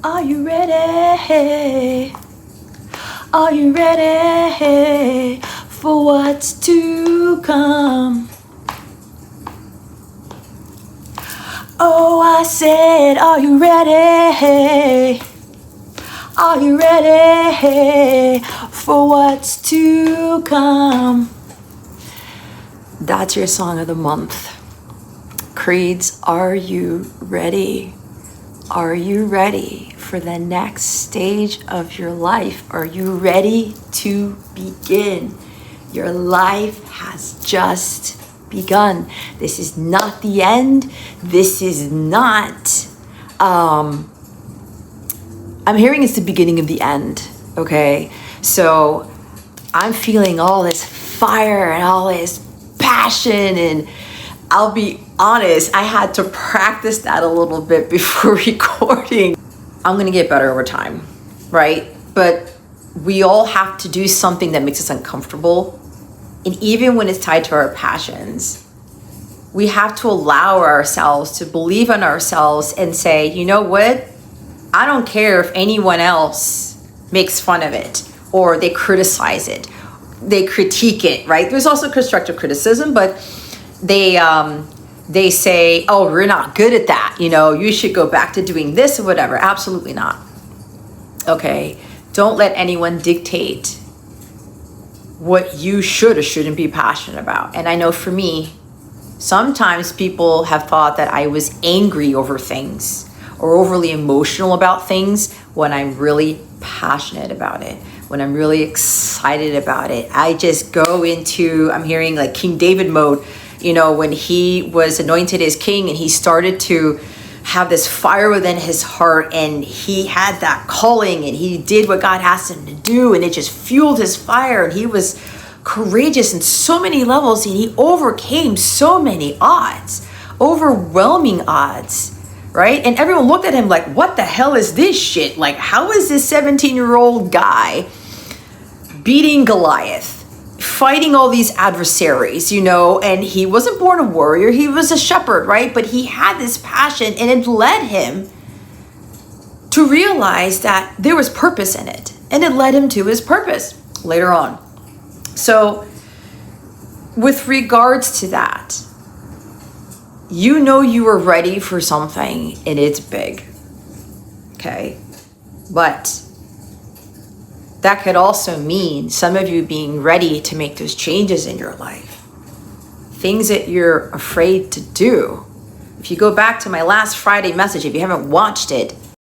Are you ready? Are you ready for what's to come? Oh, I said, are you ready? Are you ready for what's to come? That's your song of the month. Creed's Are You Ready? Are you ready for the next stage of your life? Are you ready to begin? Your life has just begun. This is not the end. This is not, I'm hearing it's the beginning of the end, okay? So I'm feeling all this fire and all this passion, and I'll be honest, I had to practice that a little bit before recording. I'm gonna get better over time, right? But we all have to do something that makes us uncomfortable. And even when it's tied to our passions, we have to allow ourselves to believe in ourselves and say, you know what? I don't care if anyone else makes fun of it or they criticize it, they critique it, right? There's also constructive criticism, but they say, oh, we're not good at that. You know, you should go back to doing this or whatever. Absolutely not. Okay. Don't let anyone dictate what you should or shouldn't be passionate about. And I know for me, sometimes people have thought that I was angry over things or overly emotional about things when I'm really passionate about it, when I'm really excited about it. I just go into, I'm hearing like King David mode, you know, when he was anointed as king and he started to have this fire within his heart and he had that calling and he did what God asked him to do, and it just fueled his fire, and he was courageous in so many levels, and he overcame so many odds, overwhelming odds, right? And everyone looked at him like, what the hell is this shit? Like, how is this 17-year-old guy beating Goliath, fighting all these adversaries, you know? And he wasn't born a warrior, he was a shepherd, right? But he had this passion, and it led him to realize that there was purpose in it, and it led him to his purpose later on. So with regards to that, you know you are ready for something and it's big, okay? But that could also mean some of you being ready to make those changes in your life. Things that you're afraid to do. If you go back to my last Friday message, if you haven't watched it,